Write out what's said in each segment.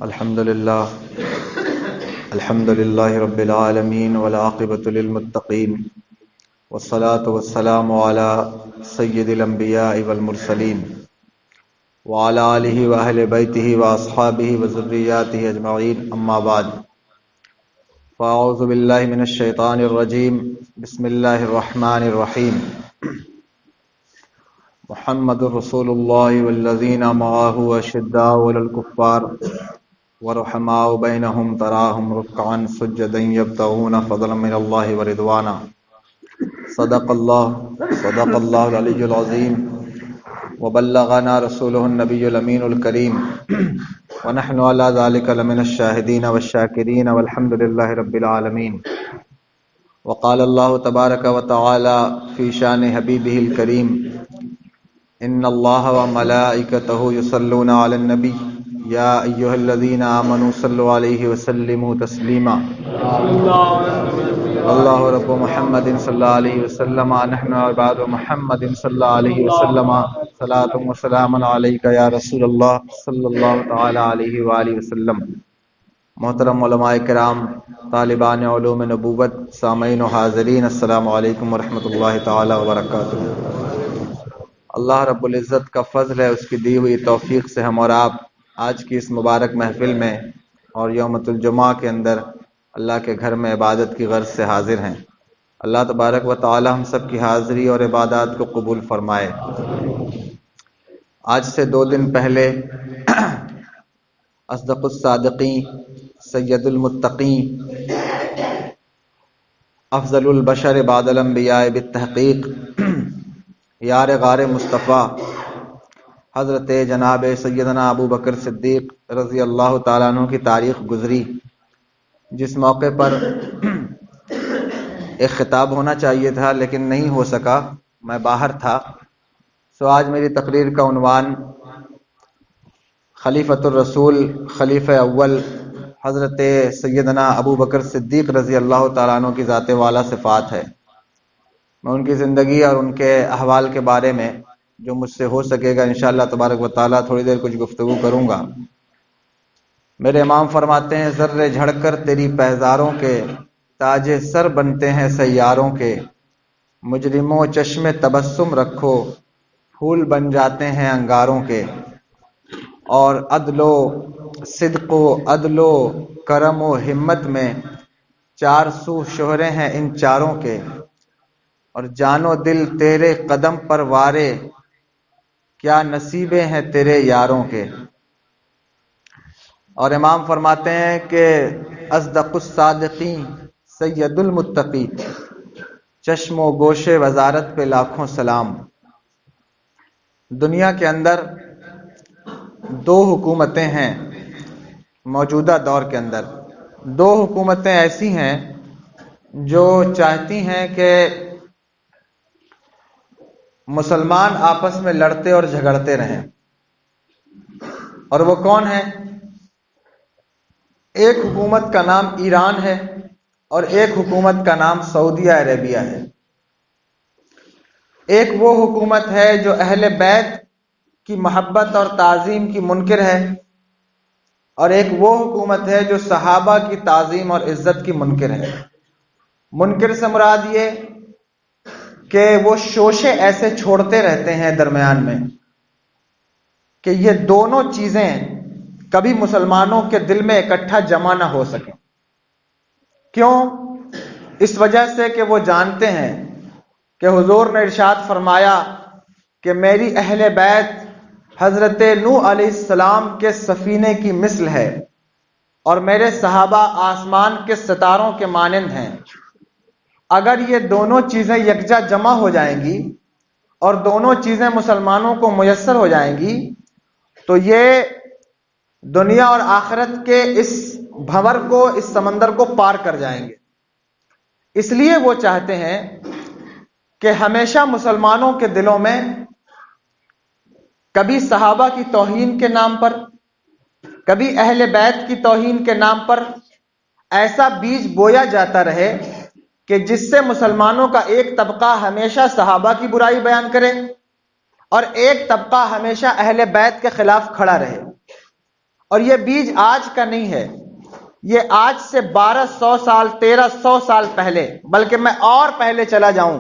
الحمد لله رب العالمين والعاقبة للمتقين والصلاة والسلام على سيد الأنبياء والمرسلين وعلى آله وأهل بيته وأصحابه وذرياته أجمعين أما بعد فأعوذ بالله من الشيطان الرجيم بسم الله الرحمن الرحيم محمد رسول الله والذين معه أشداء على الكفار ورحماء بينهم تراهم ركعا سجدا يبتغون فضلا من الله ورضوانا صدق الله العلي العظيم وبلغنا رسوله النبي الأمين الكريم ونحن على ذلك لمن الشاهدين والشاكرين والحمد لله رب العالمين. وقال الله تبارك وتعالى في شان حبيبه الكريم إن الله وملائكته يصلون على النبي يا أيها الذين آمنوا صلوا عليه وسلموا تسليما. الله رب محمد صلى الله عليه وسلم نحن عباد محمد صلى الله عليه وسلم صلاة وسلام عليك يا رسول الله صلى الله تعالى عليه وآله وسلم. محترم علماء کرام، طالبان علوم نبوت، سامعین و حاضرین، السلام علیکم ورحمۃ اللہ تعالی وبرکاتہ. اللہ رب العزت کا فضل ہے، اس کی دی ہوئی توفیق سے ہم اور آپ آج کی اس مبارک محفل میں اور یومۃ الجمعہ کے اندر اللہ کے گھر میں عبادت کی غرض سے حاضر ہیں. اللہ تبارک و تعالی ہم سب کی حاضری اور عبادات کو قبول فرمائے. آج سے 2 دن پہلے اصدق الصادقین، سید المتقین، افضل البشر بعد الانبیاء بالتحقیق، یار غار مصطفیٰ حضرت جناب سیدنا ابو بکر صدیق رضی اللہ تعالیٰ عنہ کی تاریخ گزری، جس موقع پر ایک خطاب ہونا چاہیے تھا لیکن نہیں ہو سکا، میں باہر تھا. سو آج میری تقریر کا عنوان خلیفۃ الرسول، خلیفہ اول حضرت سیدنا ابو بکر صدیق رضی اللہ تعالیٰ عنہ کی ذات والا صفات ہے. میں ان کی زندگی اور ان کے احوال کے بارے میں جو مجھ سے ہو سکے گا انشاءاللہ تبارک و تعالیٰ تھوڑی دیر کچھ گفتگو کروں گا. میرے امام فرماتے ہیں ذرے جھڑ کر تیری پہزاروں کے تاج سر بنتے ہیں سیاروں کے، مجرموں چشم تبسم رکھو پھول بن جاتے ہیں انگاروں کے. اور عدل و صدق و عدل و کرم و ہمت میں 4 سو شہرے ہیں ان چاروں کے، اور جان و دل تیرے قدم پر وارے کیا نصیبیں ہیں تیرے یاروں کے. اور امام فرماتے ہیں کہ اصدق الصادقین سید المتقی، چشم و گوش وزارت پہ لاکھوں سلام. دنیا کے اندر 2 حکومتیں ہیں موجودہ دور کے اندر. 2 حکومتیں ایسی ہیں جو چاہتی ہیں کہ مسلمان آپس میں لڑتے اور جھگڑتے رہیں. اور وہ کون ہے؟ ایک حکومت کا نام ایران ہے اور ایک حکومت کا نام سعودیہ عربیہ ہے. ایک وہ حکومت ہے جو اہل بیت کی محبت اور تعظیم کی منکر ہے، اور ایک وہ حکومت ہے جو صحابہ کی تعظیم اور عزت کی منکر ہے. منکر سے مراد یہ کہ وہ شوشے ایسے چھوڑتے رہتے ہیں درمیان میں کہ یہ دونوں چیزیں کبھی مسلمانوں کے دل میں اکٹھا جمع نہ ہو سکیں. کیوں؟ اس وجہ سے کہ وہ جانتے ہیں کہ حضور نے ارشاد فرمایا کہ میری اہل بیت حضرت نوح علیہ السلام کے سفینے کی مثل ہے اور میرے صحابہ آسمان کے ستاروں کے مانند ہیں. اگر یہ دونوں چیزیں یکجا جمع ہو جائیں گی اور دونوں چیزیں مسلمانوں کو میسر ہو جائیں گی تو یہ دنیا اور آخرت کے اس بھنور کو، اس سمندر کو پار کر جائیں گے. اس لیے وہ چاہتے ہیں کہ ہمیشہ مسلمانوں کے دلوں میں کبھی صحابہ کی توہین کے نام پر، کبھی اہل بیت کی توہین کے نام پر ایسا بیج بویا جاتا رہے کہ جس سے مسلمانوں کا ایک طبقہ ہمیشہ صحابہ کی برائی بیان کرے اور ایک طبقہ ہمیشہ اہل بیت کے خلاف کھڑا رہے. اور یہ بیج آج کا نہیں ہے، یہ آج سے 1200 سال 1300 سال پہلے، بلکہ میں اور پہلے چلا جاؤں،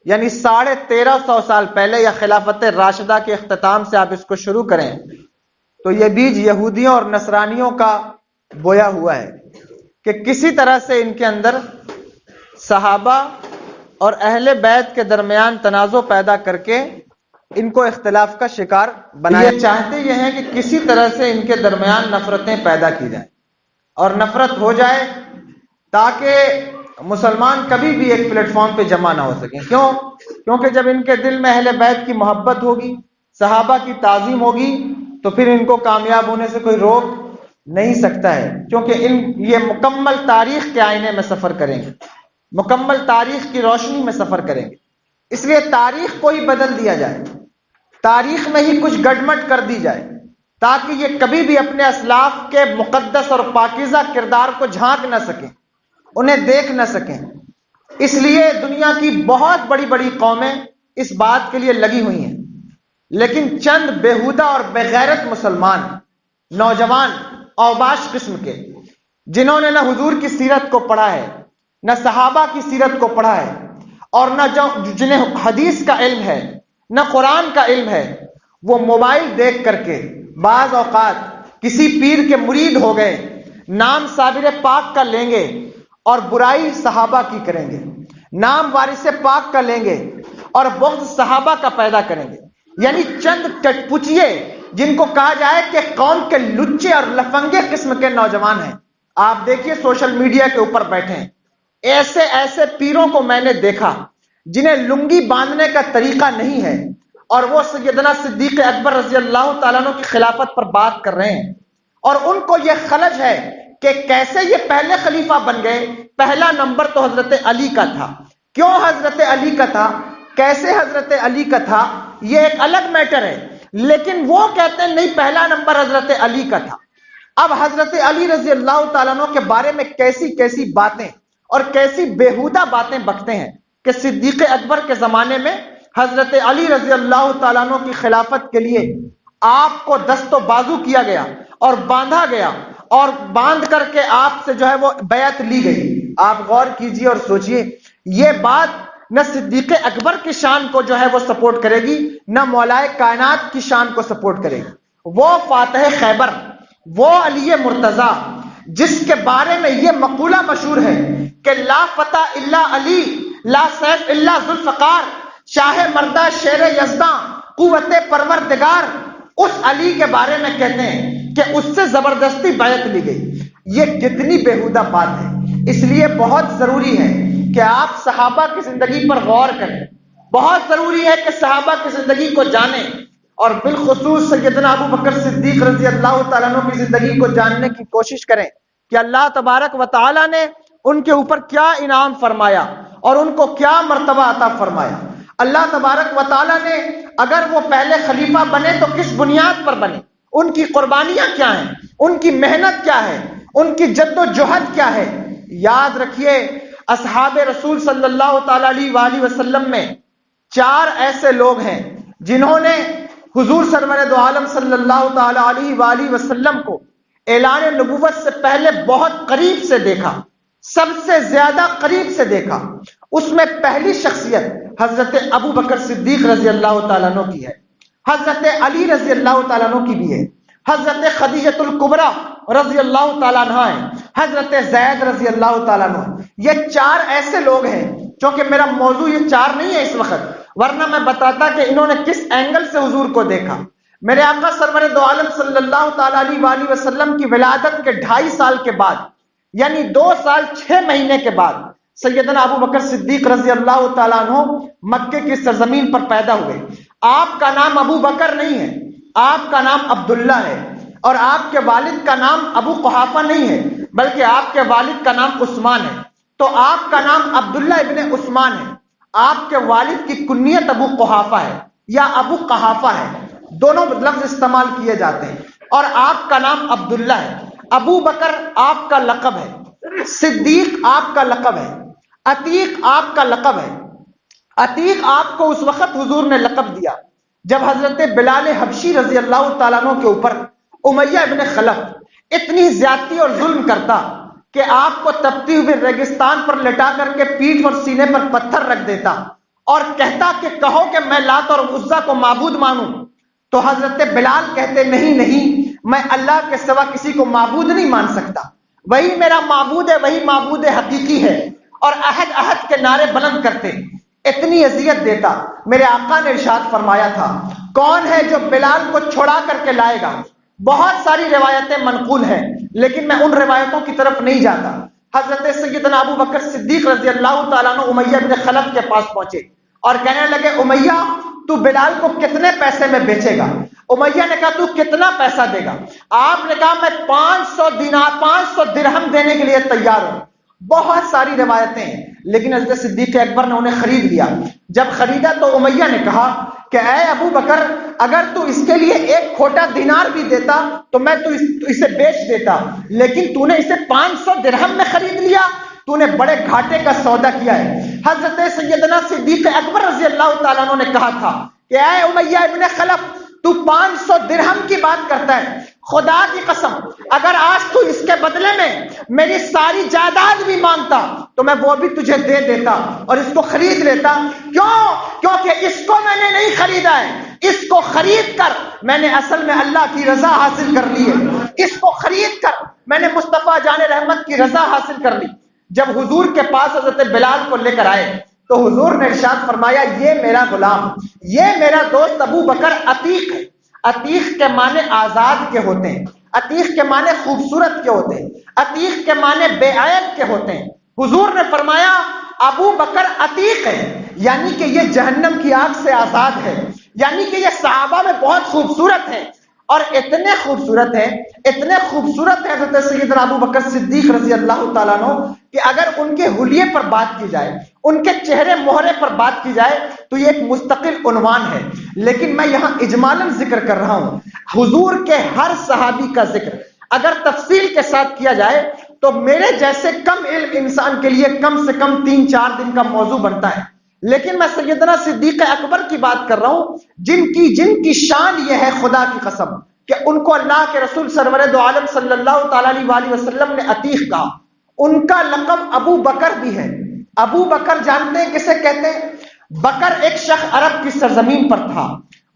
یعنی 1350 سال پہلے یا خلافت راشدہ کے اختتام سے آپ اس کو شروع کریں تو یہ بیج یہودیوں اور نصرانیوں کا بویا ہوا ہے کہ کسی طرح سے ان کے اندر صحابہ اور اہل بیت کے درمیان تنازع پیدا کر کے ان کو اختلاف کا شکار بنایا۔ یہ چاہتے یہ ہیں کہ کسی طرح سے ان کے درمیان نفرتیں پیدا کی جائیں اور نفرت ہو جائے تاکہ مسلمان کبھی بھی ایک پلیٹ فارم پہ جمع نہ ہو سکیں۔ کیوں؟ کیونکہ جب ان کے دل میں اہل بیت کی محبت ہوگی، صحابہ کی تعظیم ہوگی، تو پھر ان کو کامیاب ہونے سے کوئی روک نہیں سکتا ہے، کیونکہ یہ مکمل تاریخ کے آئینے میں سفر کریں گے، مکمل تاریخ کی روشنی میں سفر کریں گے۔ اس لیے تاریخ کو ہی بدل دیا جائے، تاریخ میں ہی کچھ گڈمٹ کر دی جائے تاکہ یہ کبھی بھی اپنے اسلاف کے مقدس اور پاکیزہ کردار کو جھانک نہ سکیں، انہیں دیکھ نہ سکیں۔ اس لیے دنیا کی بہت بڑی بڑی قومیں اس بات کے لیے لگی ہوئی ہیں، لیکن چند بےہودہ اور بغیرت مسلمان نوجوان اوباش قسم کے، جنہوں نے نہ حضور کی سیرت کو پڑھا ہے، نہ صحابہ کی سیرت کو پڑھا ہے، اور نہ جنہیں حدیث کا علم ہے، نہ قرآن کا علم ہے، وہ موبائل دیکھ کر کے بعض اوقات کسی پیر کے مرید ہو گئے، نام صابر پاک کا لیں گے اور برائی صحابہ کی کریں گے، نام وارث پاک کا لیں گے اور بغض صحابہ کا پیدا کریں گے۔ یعنی چند ٹٹپچیے جن کو کہا جائے کہ قوم کے لچے اور لفنگے قسم کے نوجوان ہیں، آپ دیکھیے سوشل میڈیا کے اوپر بیٹھے ہیں، ایسے ایسے پیروں کو میں نے دیکھا جنہیں لنگی باندھنے کا طریقہ نہیں ہے، اور وہ سیدنا صدیق اکبر رضی اللہ تعالیٰ عنہ کی خلافت پر بات کر رہے ہیں، اور ان کو یہ خلج ہے کہ کیسے یہ پہلے خلیفہ بن گئے۔ پہلا نمبر تو حضرت علی کا تھا، کیوں حضرت علی کا تھا، کیسے حضرت علی کا تھا، یہ ایک الگ میٹر ہے، لیکن وہ کہتے ہیں نہیں، پہلا نمبر حضرت علی کا تھا۔ اب حضرت علی رضی اللہ تعالیٰ عنہ کے بارے میں کیسی کیسی باتیں اور کیسی بےہودہ باتیں بکتے ہیں کہ صدیق اکبر کے زمانے میں حضرت علی رضی اللہ تعالیٰ عنہ کی خلافت کے لیے آپ کو دست و بازو کیا گیا اور باندھا گیا، اور باندھ کر کے آپ سے جو ہے وہ بیعت لی گئی۔ آپ غور کیجئے اور سوچئے، یہ بات نہ صدیق اکبر کی شان کو جو ہے وہ سپورٹ کرے گی، نہ مولائے کائنات کی شان کو سپورٹ کرے گی۔ وہ فاتح خیبر، وہ علی مرتضی، جس کے بارے میں یہ مقولہ مشہور ہے کہ لا فتح الا علی، لا سیف الا ذوالفقار، شاہ مردہ شیر یزداں، قوت پروردگار، اس علی کے بارے میں کہتے ہیں کہ اس سے زبردستی بیعت لی گئی۔ یہ کتنی بےہودہ بات ہے۔ اس لیے بہت ضروری ہے کہ آپ صحابہ کی زندگی پر غور کریں، بہت ضروری ہے کہ صحابہ کی زندگی کو جانیں، اور بالخصوص سیدنا ابو بکر صدیق رضی اللہ تعالیٰ عنہ کی زندگی کو جاننے کی کوشش کریں کہ اللہ تبارک و تعالیٰ نے ان کے اوپر کیا انعام فرمایا اور ان کو کیا مرتبہ عطا فرمایا۔ اللہ تبارک و تعالیٰ نے اگر وہ پہلے خلیفہ بنے تو کس بنیاد پر بنے، ان کی قربانیاں کیا ہیں، ان کی محنت کیا ہے، ان کی جد و جہد کیا ہے۔ یاد رکھیے، اصحاب رسول صلی اللہ تعالیٰ علیہ وآلہ وسلم میں 4 ایسے لوگ ہیں جنہوں نے حضور سرور دو عالم صلی اللہ تعالیٰ علیہ وآلہ وسلم کو اعلان نبوت سے پہلے بہت قریب سے دیکھا، سب سے زیادہ قریب سے دیکھا۔ اس میں پہلی شخصیت حضرت ابو بکر صدیق رضی اللہ تعالیٰ عنہ کی ہے، حضرت علی رضی اللہ تعالیٰ عنہ کی بھی ہے، حضرت خدیجۃ الکبریٰ رضی اللہ تعالیٰ عنہ ہے، حضرت زید رضی اللہ تعالیٰ عنہ۔ یہ 4 ایسے لوگ ہیں، چونکہ میرا موضوع یہ 4 نہیں ہے اس وقت، ورنہ میں بتاتا کہ انہوں نے کس اینگل سے حضور کو دیکھا۔ میرے آقا سرور دو عالم صلی اللہ تعالیٰ علیہ وآلہ وسلم کی ولادت کے 2.5 سال کے بعد، یعنی 2 سال 6 مہینے کے بعد، سیدنا ابو بکر صدیق رضی اللہ تعالیٰ عنہ مکے کی سرزمین پر پیدا ہوئے۔ آپ کا نام ابو بکر نہیں ہے، آپ کا نام عبداللہ ہے، اور آپ کے والد کا نام ابو قحافہ نہیں ہے، بلکہ آپ کے والد کا نام عثمان ہے۔ تو آپ کا نام عبداللہ ابن عثمان ہے، آپ کے والد کی کنیت ابو قحافہ ہے یا ابو قحافہ ہے، دونوں لفظ استعمال کیے جاتے ہیں، اور آپ کا نام عبداللہ ہے۔ ابو بکر آپ کا لقب ہے، صدیق آپ کا لقب ہے، عتیق آپ کا لقب ہے۔ عتیق آپ کو اس وقت حضور نے لقب دیا جب حضرت بلال حبشی رضی اللہ تعالیٰ عنہ کے اوپر امیہ ابن خلف اتنی زیادتی اور ظلم کرتا کہ آپ کو تپتی ہوئی ریگستان پر لٹا کر کے پیٹھ اور سینے پر پتھر رکھ دیتا اور کہتا کہ کہو کہ میں لات اور عزا کو معبود مانوں، تو حضرت بلال کہتے نہیں نہیں، میں اللہ کے سوا کسی کو معبود نہیں مان سکتا، وہی میرا معبود ہے، وہی معبود حقیقی ہے، اور عہد عہد کے نعرے بلند کرتے، اتنی اذیت دیتا۔ میرے آقا نے ارشاد فرمایا تھا کون ہے جو بلال کو چھڑا کر کے لائے گا؟ بہت ساری روایتیں منقول ہیں لیکن میں ان روایتوں کی طرف نہیں جاتا۔ حضرت سیدنا ابو بکر صدیق رضی اللہ تعالیٰ عنہ امیہ بن خلف کے پاس پہنچے اور کہنے لگے امیہ تو بلال کو کتنے پیسے میں بیچے گا؟ امیہ نے کہا تو کتنا پیسہ دے گا؟ آپ نے کہا میں 500 دینار 500 درہم دینے کے لیے تیار ہوں۔ بہت ساری روایتیں ہیں لیکن حضرت صدیق اکبر نے انہیں خرید لیا۔ جب خریدا تو امیہ نے کہا کہ اے ابو بکر اگر تو اس کے لیے 1 کھوٹا دینار بھی دیتا تو میں تو اسے بیچ دیتا، لیکن تو نے اسے 500 درہم میں خرید لیا، تو نے بڑے گھاٹے کا سودا کیا ہے۔ حضرت سیدنا صدیق اکبر رضی اللہ تعالیٰ عنہ نے کہا تھا کہ اے امیہ ابن خلف تو 500 درہم کی بات کرتا ہے، خدا کی قسم اگر آج تو اس کے بدلے میں میری ساری جائیداد بھی مانگتا تو میں وہ بھی تجھے دے دیتا اور اس کو خرید لیتا۔ کیوں؟ کیونکہ اس کو میں نے نہیں خریدا ہے، اس کو خرید کر میں نے اصل میں اللہ کی رضا حاصل کر لی ہے، اس کو خرید کر میں نے مصطفیٰ جان رحمت کی رضا حاصل کر لی۔ جب حضور کے پاس حضرت بلال کو لے کر آئے تو حضور نے ارشاد فرمایا یہ میرا غلام، یہ میرا دوست ابو بکر عتیق ہے۔ عتیق کے معنی آزاد کے ہوتے ہیں، عتیق کے معنی خوبصورت کے ہوتے ہیں، عتیق کے معنی بے عیب کے ہوتے ہیں۔ حضور نے فرمایا ابو بکر عتیق ہے، یعنی کہ یہ جہنم کی آگ سے آزاد ہے، یعنی کہ یہ صحابہ میں بہت خوبصورت ہے، اور اتنے خوبصورت ہیں حضرت سیدنا ابو بکر صدیق رضی اللہ تعالیٰ عنہ کہ اگر ان کے حلیے پر بات کی جائے، ان کے چہرے مہرے پر بات کی جائے تو یہ ایک مستقل عنوان ہے، لیکن میں یہاں اجمالاً ذکر کر رہا ہوں۔ حضور کے ہر صحابی کا ذکر اگر تفصیل کے ساتھ کیا جائے تو میرے جیسے کم علم انسان کے لیے کم سے کم 3-4 دن کا موضوع بنتا ہے، لیکن میں سیدنا صدیق اکبر کی بات کر رہا ہوں جن کی شان یہ ہے خدا کی قسم کہ ان کو اللہ کے رسول سرور دو عالم صلی اللہ تعالیٰ علیہ وسلم نے عتیق کہا۔ ان کا لقب ابو بکر بھی ہے۔ ابو بکر جانتے ہیں کسے کہتے ہیں؟ بکر ایک شخص عرب کی سرزمین پر تھا۔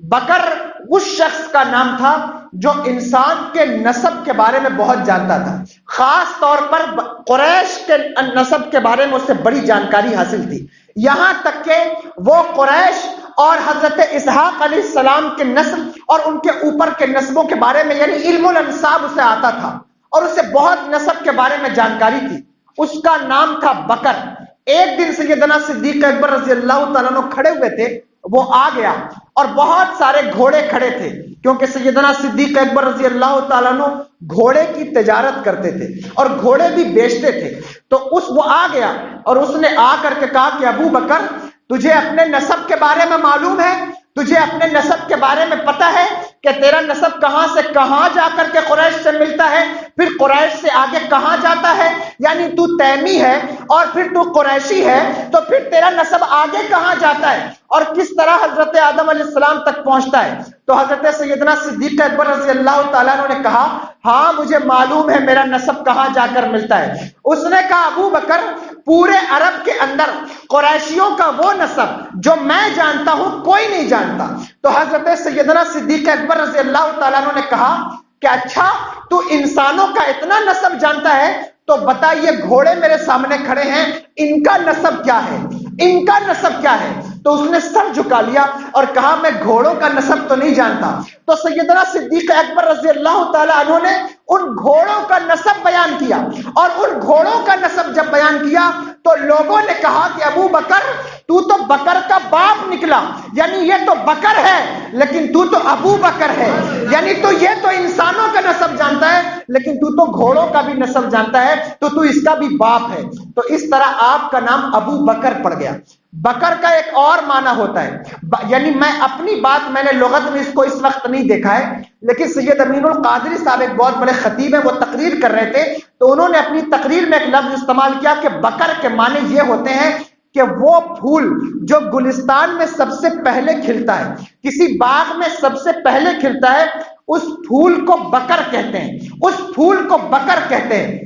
بکر اس شخص کا نام تھا جو انسان کے نسب کے بارے میں بہت جانتا تھا، خاص طور پر قریش کے نسب کے بارے میں اس سے بڑی جانکاری حاصل تھی، یہاں تک کہ وہ قریش اور حضرت اسحاق علیہ السلام کے نسل اور ان کے اوپر کے نسبوں کے بارے میں یعنی علم الانساب اسے آتا تھا اور اسے بہت نسب کے بارے میں جانکاری تھی۔ اس کا نام تھا بکر۔ ایک دن سیدنا صدیق اکبر رضی اللہ تعالیٰ عنہ کھڑے ہوئے تھے، وہ آ گیا اور بہت سارے گھوڑے کھڑے تھے کیونکہ سیدنا صدیق اکبر رضی اللہ تعالیٰ عنہ گھوڑے کی تجارت کرتے تھے اور گھوڑے بھی بیچتے تھے۔ تو وہ آ گیا اور اس نے آ کر کے کہا کہ ابو بکر تجھے اپنے نسب کے بارے میں معلوم ہے؟ تجھے اپنے نسب کے بارے میں پتا ہے کہ تیرا نسب کہاں سے کہاں جا کر کے قریش سے ملتا ہے، پھر قریش سے آگے کہاں جاتا ہے؟ یعنی تو تیمی ہے اور پھر تو قریشی ہے، تو پھر تیرا نسب آگے کہاں جاتا ہے اور کس طرح حضرت آدم علیہ السلام تک پہنچتا ہے؟ تو حضرت سیدنا صدیق اکبر رضی اللہ تعالیٰ عنہ نے کہا ہاں مجھے معلوم ہے میرا نسب کہاں جا کر ملتا ہے۔ اس نے کہا ابو بکر پورے عرب کے اندر قریشیوں کا وہ نسب جو میں جانتا ہوں کوئی نہیں جانتا۔ تو حضرت سیدنا صدیق اکبر رضی اللہ تعالیٰ عنہ نے کہا کہ اچھا تو انسانوں کا اتنا نسب جانتا ہے تو بتا یہ گھوڑے میرے سامنے کھڑے ہیں ان کا نسب کیا ہے، ان کا نسب کیا ہے؟ تو اس نے سر جھکا لیا اور کہا میں گھوڑوں کا نسب تو نہیں جانتا۔ تو سیدنا صدیق اکبر رضی اللہ تعالیٰ عنہ نے ان گھوڑوں کا نسب بیان کیا، اور ان گھوڑوں کا نسب جب بیان کیا تو لوگوں نے کہا کہ ابو بکر تو بکر کا باپ نکلا، یعنی یہ تو بکر ہے لیکن تو ابو بکر ہے، یعنی تو یہ تو انسانوں کا نسب جانتا ہے لیکن تو گھوڑوں کا بھی نسب جانتا ہے، تو اس کا بھی باپ ہے۔ تو اس طرح آپ کا نام ابو بکر پڑ گیا۔ بکر کا ایک اور معنی ہوتا ہے، یعنی میں اپنی بات میں نے لغت میں اس کو اس وقت نہیں دیکھا ہے، لیکن سید امین القادری صاحب ایک بہت بڑے خطیب ہیں، وہ تقریر کر رہے تھے تو انہوں نے اپنی تقریر میں ایک لفظ استعمال کیا کہ بکر کے معنی یہ ہوتے ہیں کہ وہ پھول جو گلستان میں سب سے پہلے کھلتا ہے، کسی باغ میں سب سے پہلے کھلتا ہے، اس پھول کو بکر کہتے ہیں، اس پھول کو بکر کہتے ہیں۔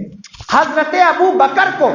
حضرت ابو بکر کو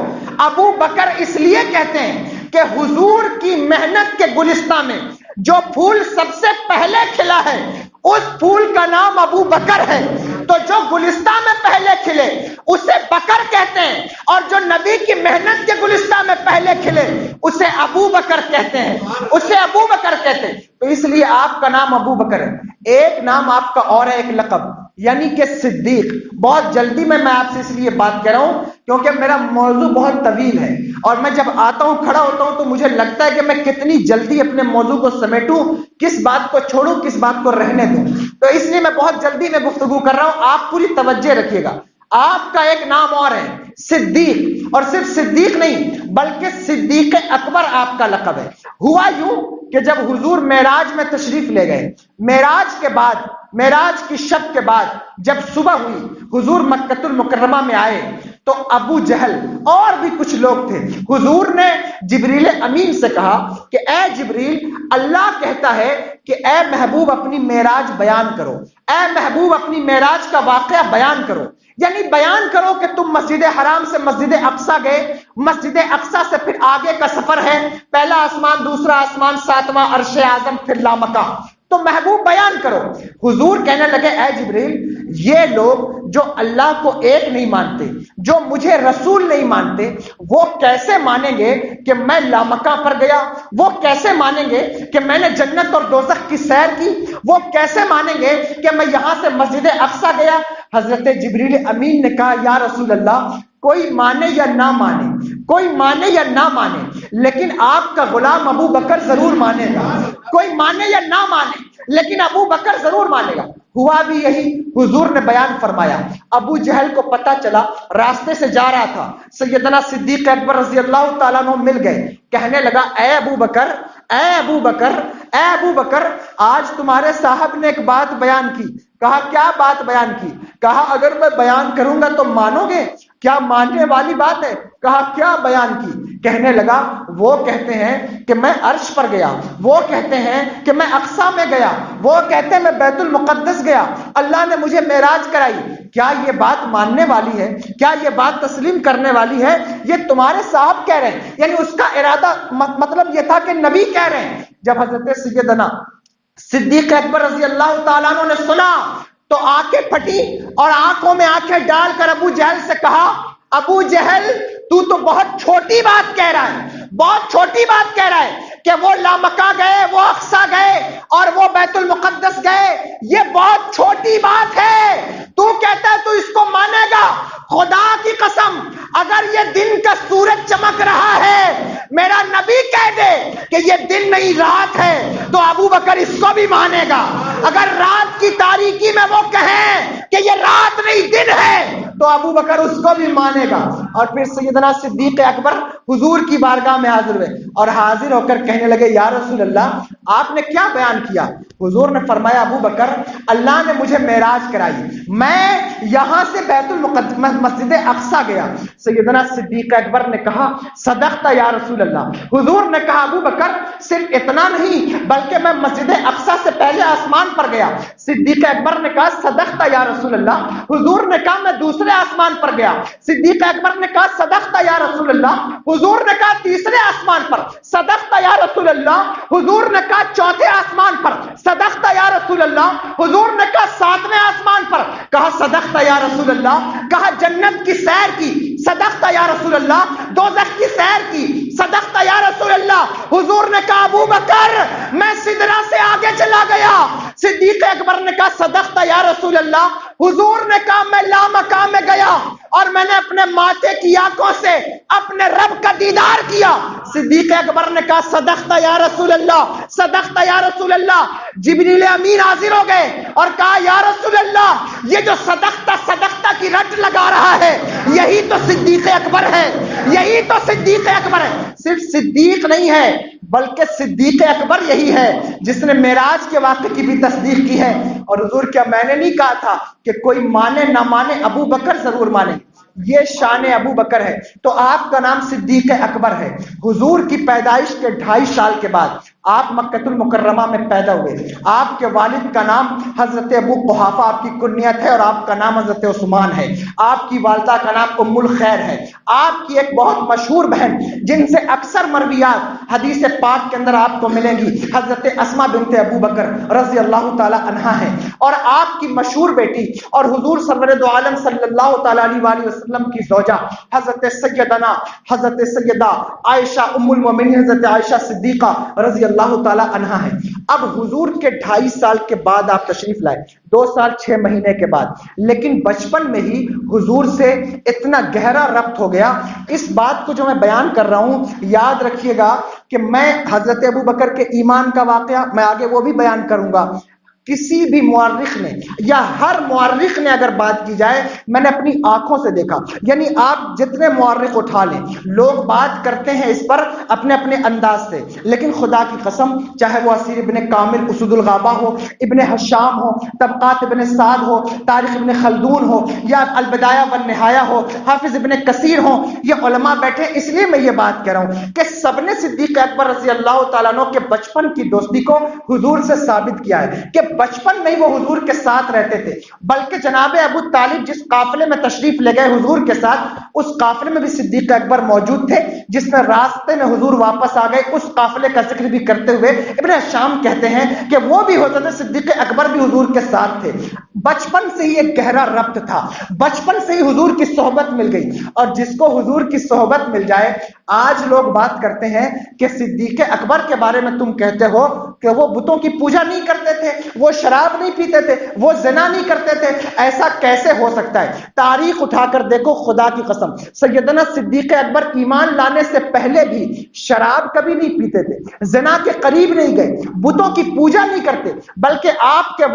ابو بکر اس لیے کہتے ہیں کہ حضور کی محنت کے گلستہ میں جو پھول سب سے پہلے کھلا ہے اس پھول کا نام ابو بکر ہے۔ تو جو گلستہ میں پہلے کھلے اسے بکر کہتے ہیں، اور جو نبی کی محنت کے گلستہ میں پہلے کھلے اسے ابو بکر کہتے ہیں، اسے ابو بکر کہتے ہیں۔ تو اس لیے آپ کا نام ابو بکر ہے۔ ایک نام آپ کا اور ہے، ایک لقب، یعنی کہ صدیق۔ بہت جلدی میں آپ سے اس لیے بات کر رہا ہوں کیونکہ میرا موضوع بہت طویل ہے، اور میں جب آتا ہوں کھڑا ہوتا ہوں تو مجھے لگتا ہے کہ میں کتنی جلدی اپنے موضوع کو سمیٹوں، کس بات کو چھوڑوں، کس بات کو رہنے دوں۔ تو اس لیے میں بہت جلدی میں گفتگو کر رہا ہوں، آپ پوری توجہ رکھیے گا۔ آپ کا ایک نام اور ہے صدیق، اور صرف صدیق نہیں بلکہ صدیق اکبر آپ کا لقب ہے۔ ہوا یوں کہ جب حضور معراج میں تشریف لے گئے، معراج کے بعد، معراج کی شب کے بعد جب صبح ہوئی، حضور مکہ المکرمہ میں آئے تو ابو جہل اور بھی کچھ لوگ تھے۔ حضور نے جبریل امین سے کہا کہ اے جبریل، اللہ کہتا ہے کہ اے محبوب اپنی معراج بیان کرو، اے محبوب اپنی معراج کا واقعہ بیان کرو، یعنی بیان کرو کہ تم مسجد حرام سے مسجد اقصی گئے، مسجد اقصی سے پھر آگے کا سفر ہے، پہلا آسمان، دوسرا آسمان، ساتواں عرش اعظم، پھر لامکہ، تو محبوب بیان کرو۔ حضور کہنے لگے اے جبریل، یہ لوگ جو اللہ کو ایک نہیں مانتے، جو مجھے رسول نہیں مانتے، وہ کیسے مانیں گے کہ میں لامکہ پر گیا؟ وہ کیسے مانیں گے کہ میں نے جنت اور دوزخ کی سیر کی؟ وہ کیسے مانیں گے کہ میں یہاں سے مسجد اقصی گیا؟ حضرت جبریل امین نے کہا یا رسول اللہ، کوئی مانے یا نہ مانے، کوئی مانے یا نہ مانے، لیکن آپ کا غلام ابو بکر ضرور مانے گا۔ کوئی مانے یا نہ مانے لیکن ابو بکر ضرور مانے گا۔ ہوا بھی یہی، حضور نے بیان فرمایا۔ ابو جہل کو پتا چلا، راستے سے جا رہا تھا، سیدنا صدیق اکبر رضی اللہ تعالیٰ عنہ مل گئے، کہنے لگا اے ابو بکر، اے ابو بکر، اے ابو بکر، آج تمہارے صاحب نے ایک بات بیان کی۔ کہا کیا بات بیان کی؟ کہا اگر میں بیان کروں گا تو مانو گے؟ کیا ماننے والی بات ہے؟ کہا کیا بیان کی؟ کہنے لگا وہ کہتے ہیں کہ میں عرش پر گیا، وہ کہتے ہیں کہ میں اقصی میں گیا، وہ کہتے ہیں میں بیت المقدس گیا، اللہ نے مجھے معراج کرائی۔ کیا یہ بات ماننے والی ہے؟ کیا یہ بات تسلیم کرنے والی ہے؟ یہ تمہارے صاحب کہہ رہے ہیں، یعنی اس کا ارادہ مطلب یہ تھا کہ نبی کہہ رہے ہیں۔ جب حضرت سیدنا صدیق اکبر رضی اللہ تعالیٰ عنہ نے سنا تو آنکھیں پھٹی، اور آنکھوں میں آنکھیں ڈال کر ابو جہل سے کہا ابو جہل، تو بہت چھوٹی بات کہہ رہا ہے، بہت چھوٹی بات کہہ رہا ہے کہ وہ لامکہ گئے، وہ اقصی گئے اور وہ بیت المقدس گئے، یہ بہت چھوٹی بات ہے۔ تو کہتا ہے تو اس کو مانے گا؟ خدا کی قسم، اگر یہ دن کا سورج چمک رہا ہے، میرا نبی کہہ دے کہ یہ دن نہیں رات ہے، تو ابو بکر اس کو بھی مانے گا۔ اگر رات کی تاریکی میں وہ کہیں کہ یہ رات نہیں دن ہے، تو ابو بکر اس کو بھی مانے گا۔ اور پھر سیدنا صدیق اکبر حضور کی بارگاہ میں حاضر ہوئے اور حاضر ہو کر کہنے لگے یا رسول اللہ، آپ نے کیا بیان کیا؟ حضور نے فرمایا ابو بکر، اللہ نے مجھے معراج کرائی، میں یہاں سے بیت المقدس مسجد اقصی گیا۔ سیدنا صدیق اکبر نے کہا صدقت یا رسول اللہ۔ حضور نے کہا ابو بکر، صرف اتنا نہیں بلکہ میں مسجد اقصی سے پہلے آسمان پر گیا۔ صدیق اکبر نے کہا صدقت یا رسول اللہ۔ حضور نے کہا میں دوسرے آسمان پر گیا۔ صدیق اکبر نے کہا صدقت یا رسول اللہ۔ حضور نے کہا تیسرے آسمان پر۔ صدقت یا رسول اللہ۔ حضور نے کہا چوتھے آسمان پر۔ صدقت یا رسول اللہ۔ حضور نے کہا ساتویں آسمان پر۔ کہا صدقت یا رسول اللہ۔ کہا جنت کی سیر کی۔ صدقت یا رسول اللہ۔ دوزخ کی سیر کی۔ صدقت یا رسول اللہ۔ حضور نے کہا ابو بکر، میں سدرہ سے آگے چلا گیا۔ صدیق اکبر نے کہا صدقت یا رسول اللہ۔ حضور نے کہا میں لامکہ میں گیا اور میں نے اپنے ماتھے کی آنکھوں سے اپنے رب کا دیدار کیا۔ صدیق اکبر نے کہا صدقت یا رسول اللہ، صدقت یا رسول اللہ۔ جبریل امین حاضر ہو گئے اور کہا یا رسول اللہ، یہ جو صدقت کی رٹ لگا رہا ہے یہی تو صدیق اکبر ہے، یہی تو صدیق اکبر ہے۔ صرف صدیق نہیں ہے بلکہ صدیق اکبر یہی ہے جس نے معراج کے واقعے کی بھی تصدیق کی ہے۔ اور حضور کیا میں نے نہیں کہا تھا کہ کوئی مانے نہ مانے ابو بکر ضرور مانے؟ یہ شان ابو بکر ہے۔ تو آپ کا نام صدیق اکبر ہے۔ حضور کی پیدائش کے 2.5 سال کے بعد آپ مکہ المکرمہ میں پیدا ہوئے، آپ کے والد کا نام حضرت ابو قحافہ آپ کی کنیت ہے اور آپ کا نام حضرت عثمان ہے، آپ کی والدہ کا نام ام الخیر ہے، آپ کی ایک بہت مشہور بہن جن سے اکثر مرویات حدیث پاک کے اندر آپ کو ملیں گی حضرت اسما بنت ابو بکر رضی اللہ تعالی عنہا ہے، اور آپ کی مشہور بیٹی اور حضور سرور دو عالم صلی اللہ تعالی علیہ وآلہ وسلم کی زوجہ حضرت سیدہ عائشہ ام المومنین حضرت عائشہ صدیقہ رضی اللہ تعالی عنہا ہے۔ اب حضور کے 2.5 سال کے بعد آپ تشریف لائے، 2 سال 6 مہینے کے بعد، لیکن بچپن میں ہی حضور سے اتنا گہرا ربط ہو گیا۔ اس بات کو جو میں بیان کر رہا ہوں یاد رکھیے گا کہ میں حضرت ابو بکر کے ایمان کا واقعہ میں آگے وہ بھی بیان کروں گا، کسی بھی مورخ نے یا ہر مورخ نے اگر بات کی جائے، میں نے اپنی آنکھوں سے دیکھا، یعنی آپ جتنے مورخ اٹھا لیں لوگ بات کرتے ہیں اس پر اپنے اپنے انداز سے، لیکن خدا کی قسم چاہے وہ اسیر ابن کامل اسد الغابہ ہو، ابن حشام ہو، طبقات ابن سعد ہو، تاریخ ابن خلدون ہو، یا البدایہ والنہایہ ہو، حافظ ابن کثیر ہو، یہ علماء بیٹھے، اس لیے میں یہ بات کہہ رہا ہوں کہ سب نے صدیق اکبر رضی اللہ تعالیٰ عنہ کے بچپن کی دوستی کو حضور سے ثابت کیا ہے کہ بچپن میں ہی وہ حضور کے ساتھ رہتے تھے، بلکہ جناب ابو طالب جس قافلے میں تشریف لے گئے حضور کے ساتھ، اس قافلے میں بھی صدیق اکبر موجود تھے، جس میں راستے میں حضور واپس آ گئے، اس قافلے کا ذکر بھی کرتے ہوئے ابن شام کہتے ہیں کہ وہ بھی ہوتے تھے، صدیق اکبر بھی حضور کے ساتھ تھے۔ بچپن سے ہی ایک گہرا ربط تھا، بچپن سے ہی حضور کی صحبت مل گئی، اور جس کو حضور کی صحبت مل جائے، آج لوگ بات کرتے ہیں کہ صدیق اکبر کے بارے میں تم کہتے ہو کہ وہ بتوں کی پوجا نہیں کرتے تھے، وہ شراب نہیں پیتے تھے، وہ زنا نہیں کرتے تھے، ایسا کیسے ہو سکتا ہے؟ تاریخ اٹھا کر دیکھو، خدا کی قسم سیدنا صدیق اکبر ایمان لانے سے پہلے بھی شراب کبھی نہیں پیتے تھے، زنا کے قریب نہیں گئے، بتوں کی پوجا نہیں کرتے، بلکہ آپ کے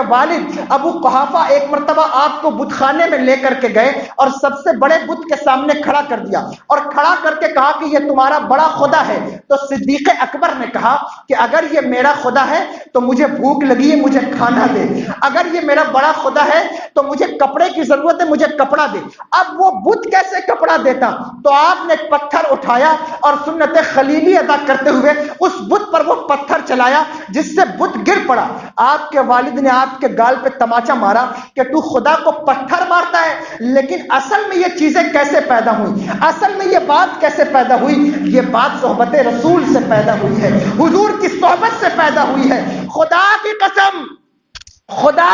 والد ابو قحافہ ایک مرتبہ آپ کو بت خانے میں لے کر کے گئے اور سب سے بڑے بت کے سامنے کھڑا کر دیا اور کھڑا کر کے کہا کہ یہ تمہارا بڑا خدا ہے، تو صدیق اکبر نے کہا کہ اگر یہ میرا خدا ہے تو مجھے بھوک لگی ہے، مجھے کھانا دے، اگر یہ میرا بڑا خدا ہے تو مجھے کپڑے کی ضرورت ہے، مجھے کپڑا دے۔ اب وہ بت کیسے کپڑا دیتا؟ تو آپ نے ایک پتھر اٹھایا اور سنت خلیلی ادا کرتے ہوئے اس بت پر وہ پتھر چلایا، جس سے بت گر پڑا۔ آپ کے والد نے آپ کے گال پہ تماچا مارا کہ تو خدا کو پتھر مارتا ہے، لیکن اصل میں یہ چیزیں کیسے پیدا ہوئی؟ اصل میں یہ بات کیسے پیدا ہوئی؟ یہ بات صحبت رسول سے پیدا ہوئی ہے، حضور کی صحبت سے پیدا ہوئی ہے۔ خدا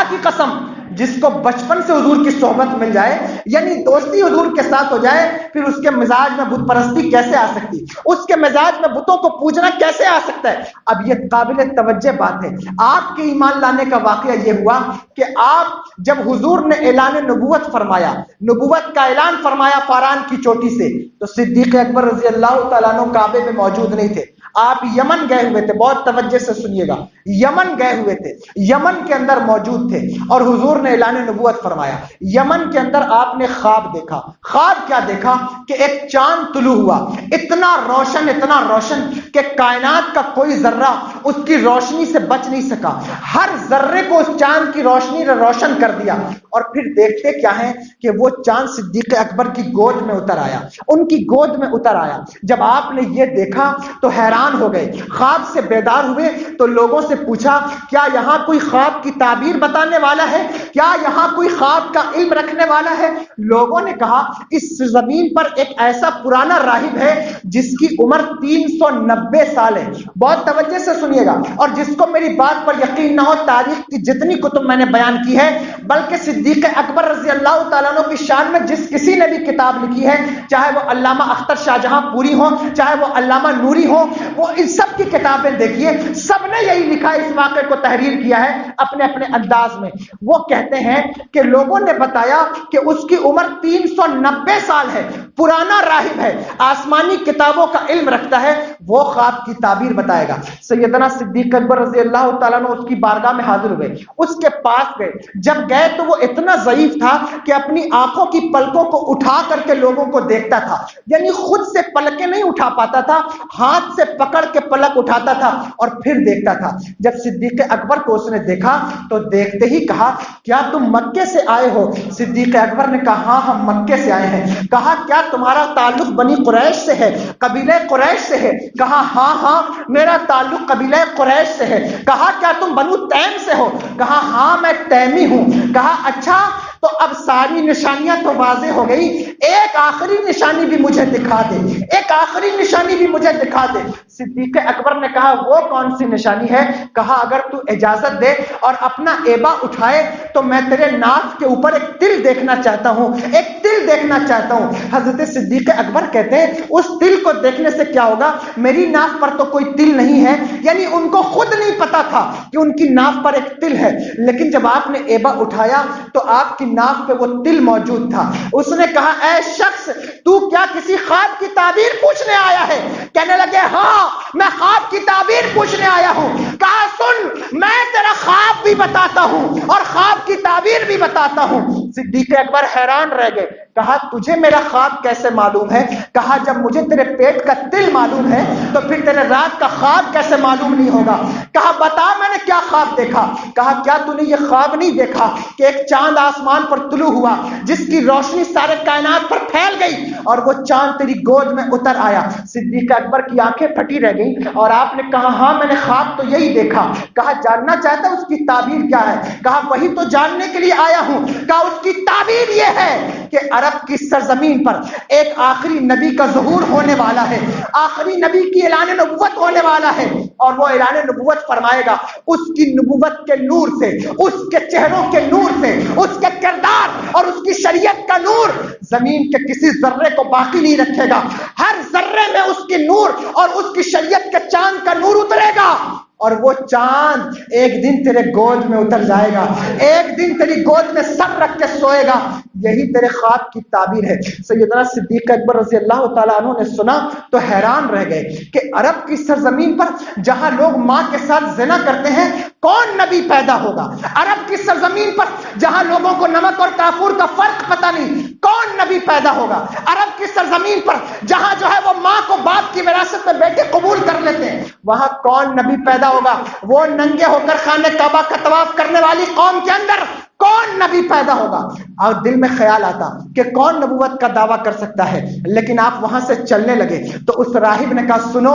کی قسم جس کو بچپن سے حضور کی صحبت مل جائے، یعنی دوستی حضور کے ساتھ ہو جائے، پھر اس کے مزاج میں بت پرستی کیسے آ سکتی؟ اس کے مزاج میں بتوں کو پوجنا کیسے آ سکتا ہے؟ اب یہ قابل توجہ بات ہے۔ آپ کے ایمان لانے کا واقعہ یہ ہوا کہ آپ جب حضور نے اعلان نبوت فرمایا، نبوت کا اعلان فرمایا فاران کی چوٹی سے، تو صدیق اکبر رضی اللہ تعالیٰ عنہ کعبے میں موجود نہیں تھے، آپ یمن گئے ہوئے تھے۔ بہت توجہ سے سنیے گا، یمن گئے ہوئے تھے، یمن کے اندر موجود تھے، اور حضور نے اعلان نبوت فرمایا۔ یمن کے اندر آپ نے خواب دیکھا۔ خواب کیا دیکھا؟ کہ ایک چاند طلوع ہوا، اتنا روشن کہ کائنات کا کوئی ذرہ اس کی روشنی سے بچ نہیں سکا، ہر ذرے کو اس چاند کی روشنی نے روشن کر دیا۔ اور پھر دیکھتے کیا ہے کہ وہ چاند صدیق اکبر کی گود میں اتر آیا، ان کی گود میں اتر آیا۔ جب آپ نے یہ دیکھا تو حیران ہو گئے، خواب سے بیدار ہوئے تو لوگوں سے پوچھا کیا یہاں کوئی خواب کی تعبیر بتانے والا ہے؟ کیا یہاں کوئی خواب کا علم رکھنے والا ہے؟ لوگوں نے کہا اس زمین پر ایک ایسا پرانا راہب ہے جس کی عمر 390 سال ہے۔ بہت توجہ سے سنیے گا، اور جس کو میری بات پر یقین نہ ہو، تاریخ کی جتنی کتب میں نے بیان کی ہے، بلکہ صدیق اکبر رضی اللہ تعالیٰ عنہ کی شان میں جس کسی نے بھی کتاب لکھی ہے، چاہے وہ علامہ اختر شاہ جہاں پوری ہو، چاہے وہ علامہ نوری ہو، وہ ان سب کی کتابیں دیکھیے، سب نے یہی لکھا ہے، اس واقعے کو تحریر کیا ہے اپنے اپنے انداز میں۔ وہ کہتے ہیں کہ لوگوں نے بتایا کہ اس کی عمر 390 سال ہے، پرانا راہب ہے، آسمانی کتابوں کا علم رکھتا ہے، وہ خواب کی تعبیر بتائے گا۔ سیدنا صدیق اکبر رضی اللہ تعالیٰ عنہ اس کی بارگاہ میں حاضر ہوئے، اس کے پاس گئے۔ جب گئے تو وہ اتنا ضعیف تھا کہ اپنی آنکھوں کی پلکوں کو اٹھا کر کے لوگوں کو دیکھتا تھا، یعنی خود سے پلکیں نہیں اٹھا پاتا تھا، ہاتھ سے پکڑ کے پلک اٹھاتا تھا اور پھر دیکھتا تھا۔ جب صدیق اکبر کو اس نے دیکھا تو دیکھتے ہی کہا کیا تم مکے سے آئے ہو؟ صدیق اکبر نے کہا ہاں ہم مکے سے آئے ہیں۔ کہا کیا تمہارا تعلق بنی قریش سے ہے، قبیلہ قریش سے ہے؟ کہا ہاں ہاں میرا تعلق قبیلہ قریش سے ہے۔ کہا کیا تم بنو تیم سے ہو؟ کہا ہاں میں تیمی ہوں۔ کہا اچھا تو اب ساری نشانیاں تو واضح ہو گئی، ایک آخری نشانی بھی مجھے دکھا دے، ایک آخری نشانی بھی مجھے دکھا دے۔ صدیق اکبر نے کہا وہ کون سی نشانی ہے؟ کہا اگر تو اجازت دے اور اپنا ایبا اٹھائے تو میں تیرے ناف کے اوپر ایک تل دیکھنا چاہتا ہوں، ایک تل دیکھنا چاہتا ہوں۔ حضرت صدیق اکبر کہتے ہیں اس تل کو دیکھنے سے کیا ہوگا، میری ناف پر تو کوئی تل نہیں ہے، یعنی ان کو خود نہیں پتا تھا کہ ان کی ناف پر ایک تل ہے، لیکن جب آپ نے ایبا اٹھایا تو آپ کی ناف پہ وہ تل موجود تھا۔ اس نے کہا اے شخص تو کیا کسی خواب کی تعبیر پوچھنے آیا ہے؟ کہنے لگے ہاں میں خواب کی تعبیر پوچھنے آیا ہوں۔ کہا سن میں تیرا خواب بھی بتاتا ہوں اور خواب کی تعبیر بھی بتاتا ہوں۔ صدیق اکبر حیران رہ گئے۔ کہا تجھے میرا خواب کیسے معلوم ہے؟ کہا جب مجھے تیرے پیٹ کا تل معلوم ہے تو پھر تیرے رات کا خواب کیسے معلوم نہیں ہوگا؟ کہا بتا میں نے کیا خواب دیکھا؟ کہا کیا تو نے یہ خواب نہیں دیکھا کہ ایک چاند آسمان پر طلوع ہوا جس کی روشنی سارے کائنات پر پھیل گئی اور وہ چاند تیری گود میں اتر آیا؟ صدیق اکبر کی آنکھیں پھٹی رہ گئی اور آپ نے کہا ہاں میں نے خواب تو یہی دیکھا۔ کہا جاننا چاہتا اس کی تعبیر کیا ہے؟ کہا وہی تو جاننے کے لیے آیا ہوں۔ کہا اس کی تعبیر یہ ہے کہ عرب کی سرزمین پر ایک آخری نبی کا ظہور ہونے والا ہے، آخری نبی کی اعلان نبوت ہونے والا ہے اور وہ اعلان نبوت فرمائے گا اس کی نبوت کے نور سے، اس کے چہروں کے نور سے، اس کے کردار اور اس کی شریعت کا نور زمین کے کسی ذرے کو باقی نہیں رکھے گا، ہر ذرے میں اس کی نور اور اس کی شریعت کے چاند کا نور اترے گا اور وہ چاند ایک دن تیرے گود میں اتر جائے گا، ایک دن تیری گود میں سر رکھ کے سوئے گا۔ یہی تیرے خواب کی تعبیر ہے۔ سیدنا صدیق اکبر رضی اللہ تعالیٰ عنہ نے سنا تو حیران رہ گئے کہ عرب کی سرزمین پر جہاں لوگ ماں کے ساتھ زنا کرتے ہیں کون نبی پیدا ہوگا؟ عرب کی سرزمین پر جہاں لوگوں کو نمک اور کافور کا فرق پتہ نہیں کون نبی پیدا ہوگا؟ عرب کی سرزمین پر جہاں جو ہے وہ ماں کو باپ کی وراثت میں بیٹے قبول کر لیتے ہیں وہاں کون نبی پیدا ہوگا؟ وہ ننگے ہو کر خانہ کعبہ کا طواف کرنے والی قوم کے اندر کون نبی پیدا ہوگا؟ اور دل میں خیال آتا کہ کون نبوت کا دعویٰ کر سکتا ہے، لیکن آپ وہاں سے چلنے لگے تو اس راہب نے کہا سنو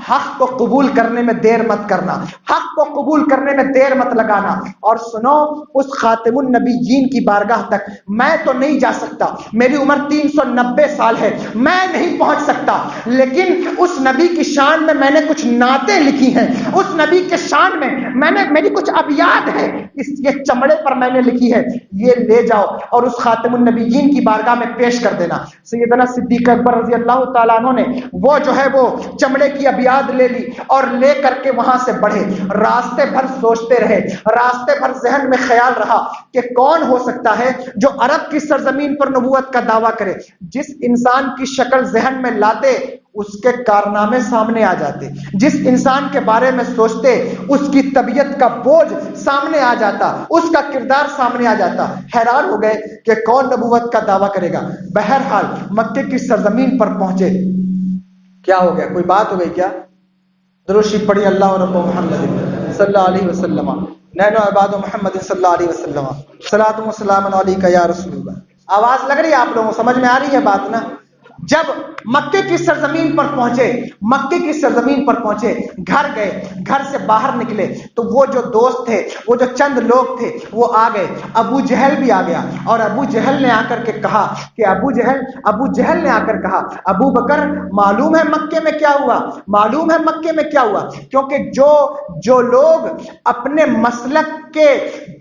حق کو قبول کرنے میں دیر مت کرنا، حق کو قبول کرنے میں دیر مت لگانا، اور سنو اس خاتم النبیین کی بارگاہ تک میں تو نہیں جا سکتا، میری عمر 390 سال ہے، میں نہیں پہنچ سکتا، لیکن اس نبی کی شان میں نے کچھ نعتیں لکھی ہیں، اس نبی کے شان میں نے میری کچھ ابیات ہیں، اس یہ چمڑے پر میں نے لکھی ہے، یہ لے جاؤ اور اس خاتم النبیین کی بارگاہ میں پیش کر دینا۔ سیدنا صدیق اکبر رضی اللہ تعالیٰ عنہ نے وہ جو ہے وہ چمڑے کی ابیات لے لی اور لے کر کے وہاں سے بڑھے۔ راستے بھر سوچتے رہے، راستے بھر ذہن میں خیال رہا کہ کون ہو سکتا ہے جو عرب کی سرزمین پر نبوت کا دعویٰ کرے۔ جس انسان کی شکل ذہن میں لاتے اس کے کارنامے سامنے آ جاتے، جس انسان کے بارے میں سوچتے اس کی طبیعت کا بوجھ سامنے آ جاتا، اس کا کردار سامنے آ جاتا۔ حیران ہو گئے کہ کون نبوت کا دعویٰ کرے گا۔ بہرحال مکے کی سرزمین پر پہنچے۔ کیا ہو گیا؟ کوئی بات ہو گئی کیا؟ درود شریف پڑھی اللہ رب محمد صلی اللہ علیہ وسلم، نینو عباد محمد صلی اللہ علیہ وسلم، صلاۃ و سلام علیک یا رسول اللہ۔ آواز لگ رہی ہے آپ لوگوں کو؟ سمجھ میں آ رہی ہے بات نا؟ جب مکے کی سرزمین پر پہنچے، مکے کی سرزمین پر پہنچے، گھر گئے، گھر سے باہر نکلے تو وہ جو دوست تھے، وہ جو چند لوگ تھے وہ آ گئے۔ ابو جہل بھی آ گیا اور ابو جہل نے آ کر کے کہا کہ ابو جہل نے آ کر کہا ابو بکر معلوم ہے مکے میں کیا ہوا؟ معلوم ہے مکے میں کیا ہوا؟ کیونکہ جو لوگ اپنے مسلک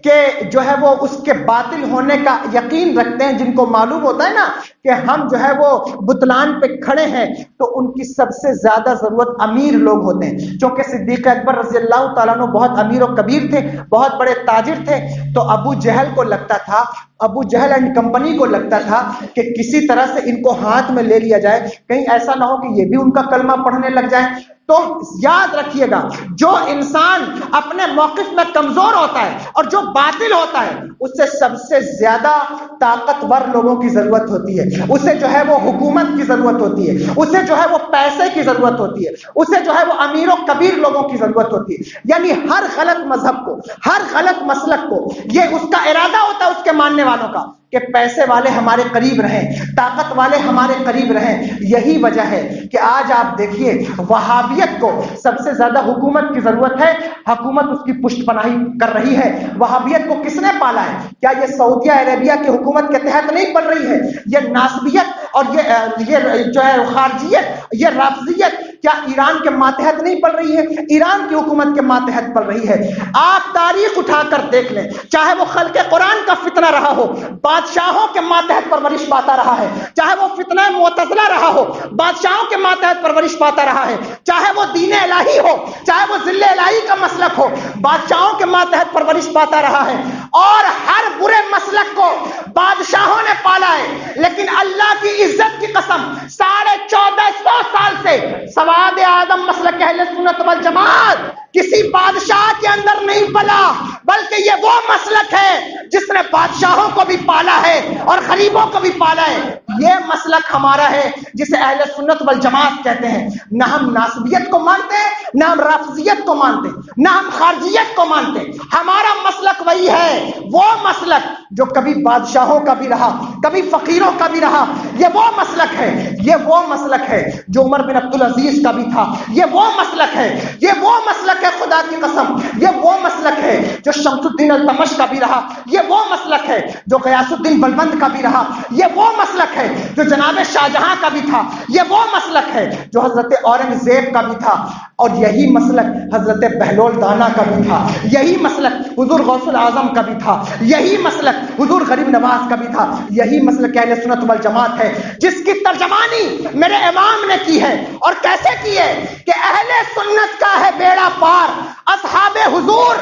کے جو ہے وہ اس کے باطل ہونے کا یقین رکھتے ہیں، جن کو معلوم ہوتا ہے نا کہ ہم جو ہے وہ بطلان پہ کھڑے ہیں، تو ان کی سب سے زیادہ ضرورت امیر لوگ ہوتے ہیں۔ چونکہ صدیق اکبر رضی اللہ تعالیٰ عنہ بہت امیر و کبیر تھے، بہت بڑے تاجر تھے، تو ابو جہل کو لگتا تھا، ابو جہل اینڈ کمپنی کو لگتا تھا کہ کسی طرح سے ان کو ہاتھ میں لے لیا جائے، کہیں ایسا نہ ہو کہ یہ بھی ان کا کلمہ پڑھنے لگ جائے۔ تو یاد رکھیے گا، جو انسان اپنے موقف میں کمزور ہوتا ہے اور جو باطل ہوتا ہے اسے سب سے زیادہ طاقتور لوگوں کی ضرورت ہوتی ہے، اسے جو ہے وہ حکومت کی ضرورت ہوتی ہے، اسے جو ہے وہ پیسے کی ضرورت ہوتی ہے، اسے جو ہے وہ امیر و کبیر لوگوں کی ضرورت ہوتی ہے۔ یعنی ہر غلط مذہب کو، ہر غلط مسلک کو یہ اس کا ارادہ ہوتا ہے اس کے ماننے والوں کا کہ پیسے والے ہمارے قریب رہیں، طاقت والے ہمارے قریب رہیں۔ یہی وجہ ہے کہ آج آپ دیکھیے وہابیت کو سب سے زیادہ حکومت کی ضرورت ہے، حکومت اس کی پشت پناہی کر رہی ہے۔ وہابیت کو کس نے پالا ہے؟ کیا یہ سعودیہ عربیہ کی حکومت کے تحت نہیں پل رہی ہے؟ یہ ناسبیت اور یہ جو ہے خارجیت، یہ رافضیت کیا ایران کے ماتحت نہیں پل رہی ہے؟ ایران کی حکومت کے ماتحت پل رہی ہے۔ آپ تاریخ اٹھا کر دیکھ لیں، چاہے وہ خلق قرآن کا فتنہ رہا ہو، بادشاہوں کے ماتحت پرورش پاتا رہا ہے، چاہے وہ فتنہ معتزلہ رہا ہو، بادشاہوں کے ماتحت پرورش پاتا رہا ہے، چاہے وہ دین الہی ہو، چاہے وہ ذل الہی کا مسلک ہو، بادشاہوں کے ماتحت پرورش پاتا رہا ہے۔ اور ہر برے مسلک کو بادشاہوں نے پالا ہے، لیکن اللہ کی عزت کی قسم 1450 سال سے سواد آدم مسلک اہل سنت والجماعت کسی بادشاہ کے اندر نہیں پلا، بلکہ یہ وہ مسلک ہے جس نے بادشاہوں کو بھی پالا ہے اور غریبوں کو بھی پالا ہے۔ یہ مسلک ہمارا ہے جسے اہل سنت والجماعت کہتے ہیں۔ نہ ہم ناسبیت کو مانتے ہیں، نہ ہم رافضیت کو مانتے ہیں، نہ ہم خارجیت کو مانتے ہیں۔ ہمارا مسلک وہی ہے، وہ مسلک جو کبھی بادشاہوں کا بھی رہا، کبھی فقیروں کا بھی رہا۔ یہ وہ مسلک ہے، یہ وہ مسلک ہے جو عمر بن عبدالعزیز کا بھی تھا۔ یہ وہ مسلک ہے، یہ وہ مسلک ہے، خدا کی قسم یہ وہ مسلک ہے جو شمس الدین التمش کا بھی رہا۔ یہ وہ مسلک ہے جو غیاث الدین بلبند کا بھی رہا۔ یہ وہ مسلک ہے جو جناب شاہجہاں کا بھی تھا۔ یہ وہ مسلک ہے جو حضرت اورنگزیب کا بھی تھا، اور یہی مسلک حضرت بہلول دانا کا بھی تھا۔ یہی مسلک حضور غوث العظم کا بھی تھا۔ یہی مسلک حضور غریب نواز کا بھی تھا۔ یہی مسلک اہل سنت والجماعت ہے جس کی ترجمانی میرے امام نے کی ہے، اور کیسے کی ہے کہ اہل سنت کا ہے بیڑا پار، اصحاب حضور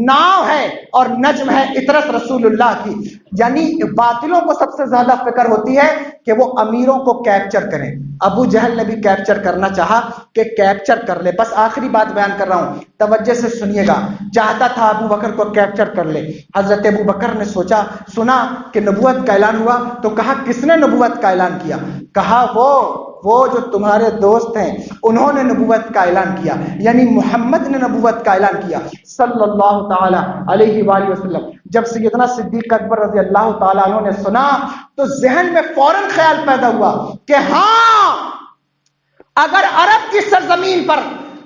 ناؤ ہے اور نجم ہے اطرت رسول اللہ کی۔ یعنی باطلوں کو سب سے زیادہ فکر ہوتی ہے کہ وہ امیروں کو کیپچر کریں۔ ابو جہل نے بھی کیپچر کرنا چاہا کہ کیپچر کر لے۔ بس آخری بات بیان کر رہا ہوں، توجہ سے سنیے گا۔ چاہتا تھا ابو بکر کو کیپچر کر لے۔ حضرت ابو بکر نے سنا کہ نبوت کا اعلان ہوا تو کہا کس نے نبوت کا اعلان کیا؟ کہا وہ جو تمہارے دوست ہیں انہوں نے نبوت کا اعلان کیا، یعنی محمد نے نبوت کا اعلان کیا صلی اللہ تعالی علیہ وآلہ وسلم۔ جب سیدنا صدیق اکبر رضی اللہ تعالیٰ عنہ نے سنا تو ذہن میں فوراً خیال پیدا ہوا کہ ہاں، اگر عرب کی سرزمین پر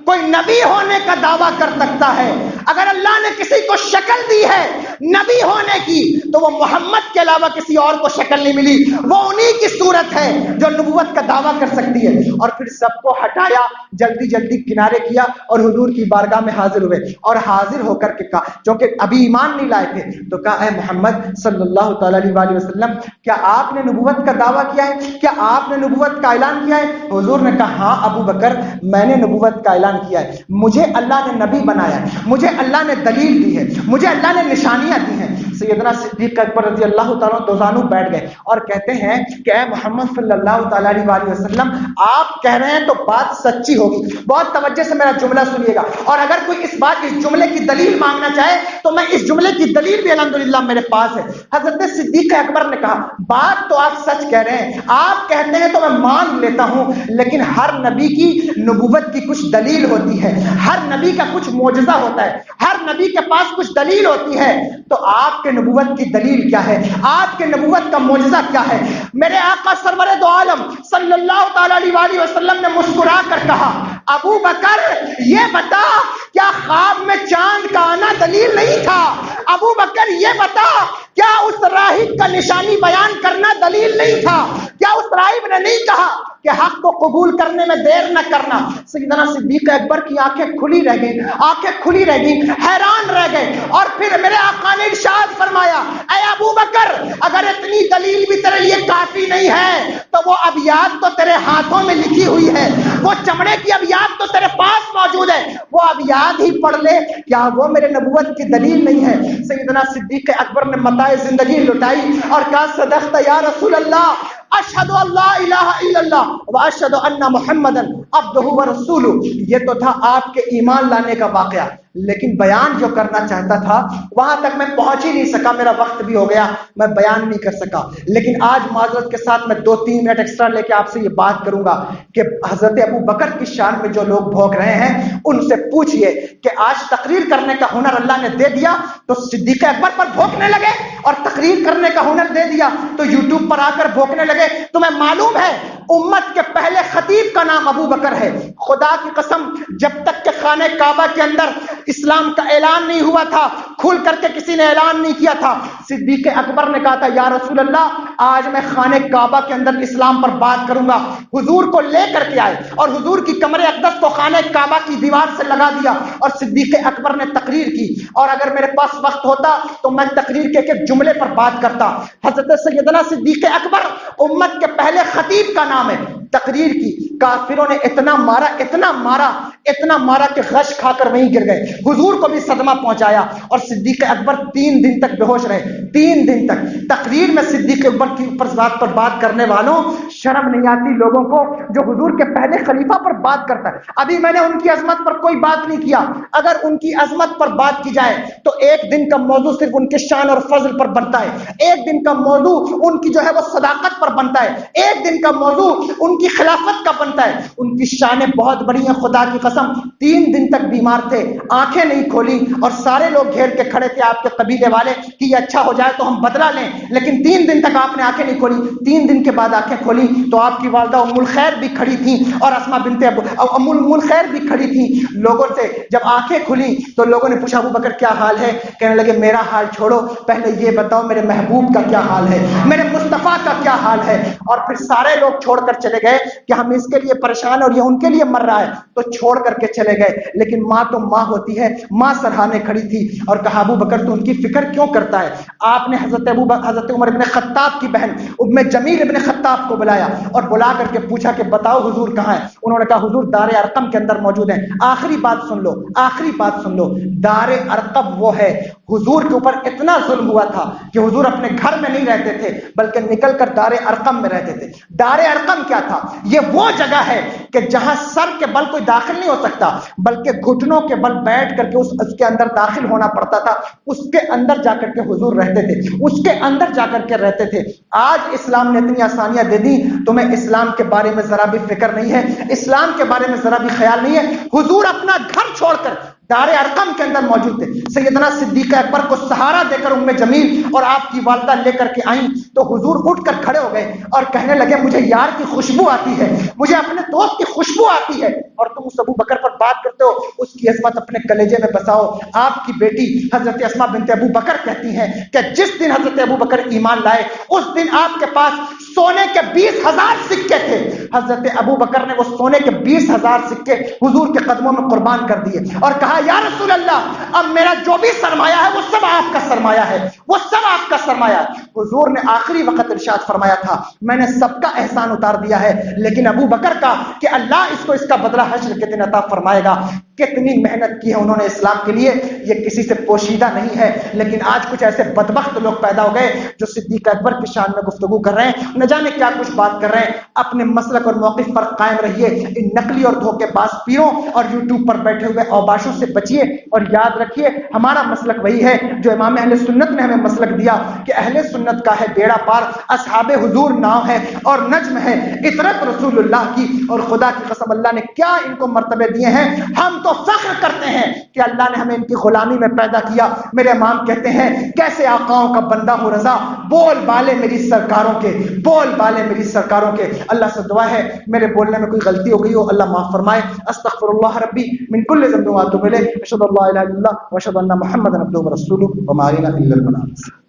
کوئی نبی ہونے کا دعویٰ کر سکتا ہے، اگر اللہ نے کسی کو شکل دی ہے نبی ہونے کی، تو وہ محمد کے علاوہ کسی اور کو شکل نہیں ملی۔ وہ انہی کی صورت ہے جو نبوت کا دعویٰ کر سکتی ہے۔ اور پھر سب کو ہٹایا، جلدی جلدی کنارے کیا اور حضور کی بارگاہ میں حاضر ہوئے، اور حاضر ہو کر کے کہا، چونکہ ابھی ایمان نہیں لائے تھے، تو کہا اے محمد صلی اللہ تعالیٰ علیہ وسلم، کیا آپ نے نبوت کا دعویٰ کیا ہے؟ کیا آپ نے نبوت کا اعلان کیا ہے؟ حضور نے کہا ہاں ابو بکر، میں نے نبوت کا اعلان کیا ہے، مجھے اللہ نے نبی بنایا ہے، مجھے اللہ نے دلیل دی ہے، مجھے اللہ نے نشانیاں دی ہیں۔ سیدنا صدیق اکبر رضی اللہ تعالیٰ دوزانو بیٹھ گئے اور کہتے ہیں کہ اے محمد صلی اللہ تعالیٰ علیہ وسلم، آپ کہہ رہے ہیں تو بات سچی ہوگی۔ بہت توجہ سے میرا جملہ سنیے گا، اور اگر کوئی اس جملے کی دلیل مانگنا چاہے تو میں اس جملے کی دلیل بھی الحمدللہ میرے پاس ہے۔ حضرت صدیق اکبر نے کہا بات تو آپ سچ کہہ رہے ہیں، آپ کہتے ہیں تو میں مان لیتا ہوں، لیکن ہر نبی کی نبوت کی کچھ دلیل ہوتی ہے، ہر نبی کا کچھ معجزہ ہوتا ہے، ہر نبی کے پاس کچھ دلیل ہوتی ہے۔ تو آپ کے نبوت کی دلیل کیا ہے؟ آپ کے نبوت کا معجزہ کیا ہے؟ میرے آقا سرور دو عالم صلی اللہ تعالی علیہ وسلم نے مسکرا کر کہا ابو بکر یہ بتا، کیا خواب میں چاند کا آنا دلیل نہیں تھا؟ ابو بکر یہ بتا، کیا اس راہب کا نشانی بیان کرنا دلیل نہیں تھا؟ کیا اس راہب نے نہیں کہا کہ حق کو قبول کرنے میں دیر نہ کرنا؟ سیدنا صدیق اکبر کی آنکھیں کھلی رہ گئی، آنکھیں کھلی رہ گئی، حیران رہ گئے، اور پھر میرے آقا نے ارشاد فرمایا اے ابو بکر، اگر اتنی دلیل بھی تیرے لیے کافی نہیں ہے تو وہ ابیات تو تیرے ہاتھوں میں لکھی ہوئی ہے، وہ چمڑے کی ابیات تو تیرے پاس موجود ہے، وہ ابیات ہی پڑھ لے، کیا وہ میرے نبوت کی دلیل نہیں ہے؟ سیدنا صدیق اکبر نے متاع زندگی لٹائی اور کہا صدقت یا رسول اللہ، اشہد ان لا الہ الا اللہ واشہد ان محمدن عبدہ ورسولہ، یہ تو تھا آپ کے ایمان لانے کا واقعہ، لیکن بیان جو کرنا چاہتا تھا وہاں تک میں پہنچ ہی نہیں سکا، میرا وقت بھی ہو گیا، میں بیان نہیں کر سکا۔ لیکن آج معذرت کے ساتھ میں 2-3 منٹ ایکسٹرا لے کے آپ سے یہ بات کروں گا کہ حضرت ابو بکر کی شان میں جو لوگ بھونک رہے ہیں ان سے پوچھئے کہ آج تقریر کرنے کا ہنر اللہ نے دے دیا تو صدیق اکبر پر بھونکنے لگے، اور تقریر کرنے کا ہنر دے دیا تو یوٹیوب پر آ کر بھونکنے لگے۔ تمہیں معلوم ہے امت کے پہلے خطیب کا نام ابو بکر ہے۔ خدا کی قسم جب تک کہ خانہ کعبہ کے اندر اسلام کا اعلان نہیں ہوا تھا، کھل کر کے کسی نے اعلان نہیں کیا تھا، صدیق اکبر نے کہا تھا یا رسول اللہ آج میں خانہ کعبہ کے اندر اسلام پر بات کروں گا۔ حضور کو لے کر کے آئے اور حضور کی کمر اقدس کو خانہ کعبہ کی دیوار سے لگا دیا، اور صدیق اکبر نے تقریر کی۔ اور اگر میرے پاس وقت ہوتا تو میں تقریر کے ایک جملے پر بات کرتا۔ حضرت سیدنا صدیق اکبر امت کے پہلے خطیب کا نام ہے۔ تقریر کی، کافروں نے اتنا مارا اتنا مارا اتنا مارا کہ غش کھا کر وہیں گر گئے، حضور کو بھی صدمہ پہنچایا، اور صدیق اکبر 3 دن تک بے ہوش رہے، 3 دن تک۔ تقریر میں صدیق اکبر کی اوپر ذات پر بات کرنے والوں شرم نہیں آتی لوگوں کو جو حضور کے پہلے خلیفہ پر بات کرتا ہے؟ ابھی میں نے ان کی عظمت پر کوئی بات نہیں کیا، اگر ان کی عظمت پر بات کی جائے تو ایک دن کا موضوع صرف ان کے شان اور فضل پر بنتا ہے، ایک دن کا موضوع ان کی جو ہے وہ صداقت پر بنتا ہے، ایک دن کا موضوع ان کی خلافت کا بنتا ہے۔ ان کی شانیں بہت بڑی ہیں، خدا کی قسم 3 دن تک بیمار تھے، آنکھیں نہیں کھولی، اور سارے لوگ گھیر کے کھڑے تھے آپ کے قبیلے والے کہ یہ اچھا ہو جائے تو ہم بدلہ لیں، لیکن 3 دن تک آپ نے آنکھیں نہیں کھولی۔ 3 دن کے بعد آنکھیں کھولی تو آپ کی والدہ ام الخیر بھی کھڑی تھیں، اور اسماء بنت ام الخیر بھی کھڑی تھیں۔ لوگوں سے جب آنکھیں کھلی تو لوگوں نے پوچھا ابو بکر کیا حال ہے؟ کہنے لگے میرا حال چھوڑو، پہلے یہ بتاؤ میرے محبوب کا کیا حال ہے، میرے مصطفیٰ کا کیا حال ہے؟ اور پھر سارے لوگ چھوڑ کر چلے گئے کہ ہم اس کے لیے پریشان اور یہ ان کے لیے مر رہا ہے، تو چھوڑ کر کے چلے گئے۔ لیکن ماں تو ماں ہوتی ہے، ماں سرہانے کھڑی تھی اور کہا ابو بکر تو ان کی فکر کیوں کرتا ہے؟ آپ نے حضرت عمر ابن خطاب کی بہن ام جمیل ابن خطاب کو بلایا اور بلا کر کے پوچھا کہ بتاؤ حضور کہاں ہے؟ انہوں نے کہا حضور دار ارقم کے اندر موجود ہیں۔ آخری بات سن لو، آخری بات سن لو، دار ارقم وہ ہے، حضور کے اوپر اتنا ظلم ہوا تھا کہ حضور اپنے گھر میں نہیں رہتے تھے بلکہ نکل کر دار ارقم میں رہتے تھے۔ دار ارقم کیا تھا؟ یہ وہ جگہ ہے کہ جہاں سر کے بل کوئی داخل نہیں ہو سکتا بلکہ گھٹنوں کے بل بیٹھ کر کے اس کے اندر داخل ہونا پڑتا تھا، اس کے اندر جا کر کے حضور رہتے تھے، اس کے اندر جا کر کے رہتے تھے۔ آج اسلام نے اتنی آسانیاں دے دی، تمہیں اسلام کے بارے میں ذرا بھی فکر نہیں ہے، اسلام کے بارے میں ذرا بھی خیال نہیں ہے۔ حضور اپنا گھر چھوڑ کر دار ارقم کے اندر موجود تھے۔ سیدنا صدیق اکبر کو سہارا دے کر ام جمیل اور آپ کی والدہ لے کر کے آئیں تو حضور اٹھ کر کھڑے ہو گئے اور کہنے لگے مجھے یار کی خوشبو آتی ہے، مجھے اپنے دوست کی خوشبو آتی ہے، اور تم اس ابو بکر پر بات کرتے ہو، اس کی عظمت اپنے کلیجے میں بساؤ۔ آپ کی بیٹی حضرت اسماء بنت ابو بکر کہتی ہیں کہ جس دن حضرت ابو بکر ایمان لائے اس دن آپ کے پاس سونے کے 20,000 سکے تھے۔ حضرت ابو بکر نے وہ سونے کے 20,000 سکے حضور کے قدموں میں قربان کر دیے اور کہا یا رسول اللہ اب میرا جو بھی سرمایہ ہے وہ سب آپ کا سرمایہ ہے، وہ سب آپ کا سرمایہ ہے۔ حضور نے آخری وقت ارشاد فرمایا تھا میں نے سب کا احسان اتار دیا ہے لیکن ابو بکر کا کہ اللہ اس کا بدلہ حشر کے دن عطا فرمائے گا۔ کتنی محنت کی ہے انہوں نے اسلام کے لیے، یہ کسی سے پوشیدہ نہیں ہے، لیکن آج کچھ ایسے بدبخت لوگ پیدا ہو گئے جو صدیق اکبر کی شان میں گفتگو کر رہے ہیں، نہ جانے کیا کچھ بات کر رہے ہیں۔ اپنے مسلک اور موقف پر قائم رہیے، ان نقلی اور دھوکے باز پیروں اور یوٹیوب پر بیٹھے ہوئے اوباشوں سے بچیے، اور یاد رکھیے ہمارا مسلک وہی ہے جو امام اہل سنت نے ہمیں مسلک دیا کہ اہل سنت کا ہے بیڑا پار، اصحاب حضور ناؤ ہے اور نجم ہے، اطرت رسول اللہ کی، اور خدا کی قسم اللہ نے کیا ان کو مرتبے دیے ہیں۔ ہم تو فخر کرتے ہیں کہ اللہ نے ہمیں ان کی غلامی میں پیدا کیا۔ میرے امام کہتے ہیں کیسے آقاؤں کا بندہ ہوں رضا، بول بالے میری سرکاروں کے، بول بالے میری سرکاروں کے۔ اللہ سے دعا ہے میرے بولنے میں کوئی غلطی ہو گئی ہو اللہ معاف فرمائے۔ استغفر اللہ ربی من کل ذنب واتوب الیہ، اشہد ان لا الہ الا اللہ واشہد ان محمدا عبدہ ورسولہ وما علینا الا البلاغ۔